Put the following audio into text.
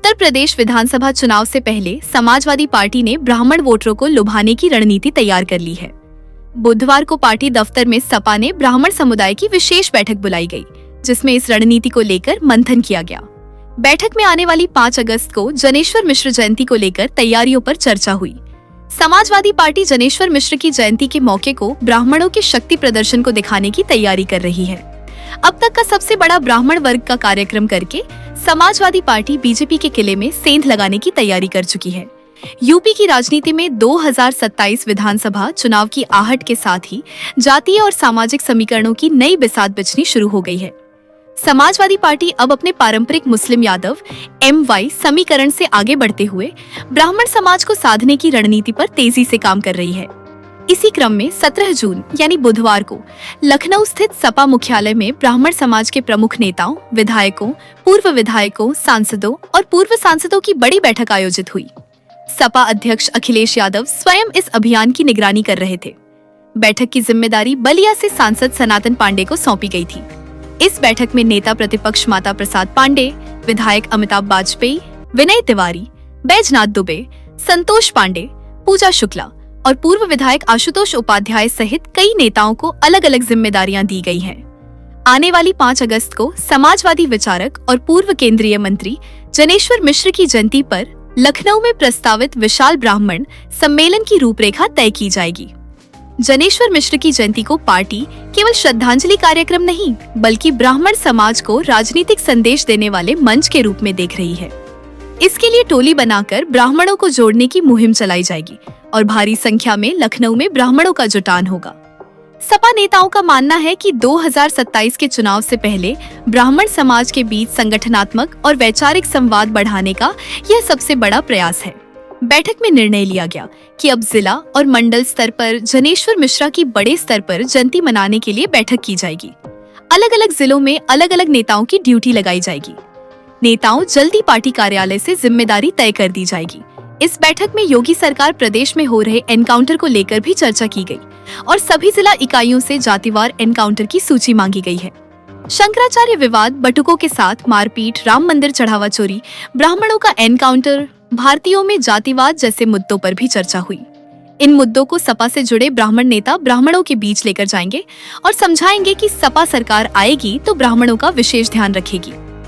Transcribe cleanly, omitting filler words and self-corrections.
उत्तर प्रदेश विधानसभा चुनाव से पहले समाजवादी पार्टी ने ब्राह्मण वोटरों को लुभाने की रणनीति तैयार कर ली है। बुधवार को पार्टी दफ्तर में सपा ने ब्राह्मण समुदाय की विशेष बैठक बुलाई गई, जिसमें इस रणनीति को लेकर मंथन किया गया। बैठक में आने वाली 5 अगस्त को जनेश्वर मिश्र जयंती को लेकर तैयारियों पर चर्चा हुई। समाजवादी पार्टी जनेश्वर मिश्र की जयंती के मौके को ब्राह्मणों के शक्ति प्रदर्शन को दिखाने की तैयारी कर रही है। अब तक का सबसे बड़ा ब्राह्मण वर्ग का कार्यक्रम करके समाजवादी पार्टी बीजेपी के किले में सेंध लगाने की तैयारी कर चुकी है। यूपी की राजनीति में 2027 विधानसभा चुनाव की आहट के साथ ही जातीय और सामाजिक समीकरणों की नई बिसात बिछनी शुरू हो गई है। समाजवादी पार्टी अब अपने पारंपरिक मुस्लिम यादव MY समीकरण से आगे बढ़ते हुए ब्राह्मण समाज को साधने की रणनीति पर तेजी से काम कर रही है। इसी क्रम में 17 जून यानी बुधवार को लखनऊ स्थित सपा मुख्यालय में ब्राह्मण समाज के प्रमुख नेताओं, विधायकों, पूर्व विधायकों, सांसदों और पूर्व सांसदों की बड़ी बैठक आयोजित हुई। सपा अध्यक्ष अखिलेश यादव स्वयं इस अभियान की निगरानी कर रहे थे। बैठक की जिम्मेदारी बलिया से सांसद सनातन पांडे को सौंपी गई थी। इस बैठक में नेता प्रतिपक्ष माता प्रसाद पांडे, विधायक अमिताभ वाजपेयी, विनय तिवारी, बैजनाथ दुबे, संतोष पांडे, पूजा शुक्ला और पूर्व विधायक आशुतोष उपाध्याय सहित कई नेताओं को अलग अलग जिम्मेदारियां दी गई हैं। आने वाली 5 अगस्त को समाजवादी विचारक और पूर्व केंद्रीय मंत्री जनेश्वर मिश्र की जयंती पर लखनऊ में प्रस्तावित विशाल ब्राह्मण सम्मेलन की रूपरेखा तय की जाएगी। जनेश्वर मिश्र की जयंती को पार्टी केवल श्रद्धांजलि कार्यक्रम नहीं, बल्कि ब्राह्मण समाज को राजनीतिक संदेश देने वाले मंच के रूप में देख रही है। इसके लिए टोली बनाकर ब्राह्मणों को जोड़ने की मुहिम चलाई जाएगी और भारी संख्या में लखनऊ में ब्राह्मणों का जुटान होगा। सपा नेताओं का मानना है कि 2027 के चुनाव से पहले ब्राह्मण समाज के बीच संगठनात्मक और वैचारिक संवाद बढ़ाने का यह सबसे बड़ा प्रयास है। बैठक में निर्णय लिया गया कि अब जिला और मंडल स्तर पर जनेश्वर मिश्रा की बड़े स्तर पर जयंती मनाने के लिए बैठक की जाएगी। अलग अलग जिलों में अलग अलग नेताओं की ड्यूटी लगाई जाएगी। नेताओं जल्दी पार्टी कार्यालय से जिम्मेदारी तय कर दी जाएगी। इस बैठक में योगी सरकार प्रदेश में हो रहे एनकाउंटर को लेकर भी चर्चा की गई और सभी जिला इकाइयों से जातिवार एनकाउंटर की सूची मांगी गई है। शंकराचार्य विवाद, बटुकों के साथ मारपीट, राम मंदिर चढ़ावा चोरी, ब्राह्मणों का एनकाउंटर, भारतीयों में जातिवाद जैसे मुद्दों पर भी चर्चा हुई। इन मुद्दों को सपा से जुड़े ब्राह्मण नेता ब्राह्मणों के बीच लेकर जाएंगे और समझाएंगे कि सपा सरकार आएगी तो ब्राह्मणों का विशेष ध्यान रखेगी।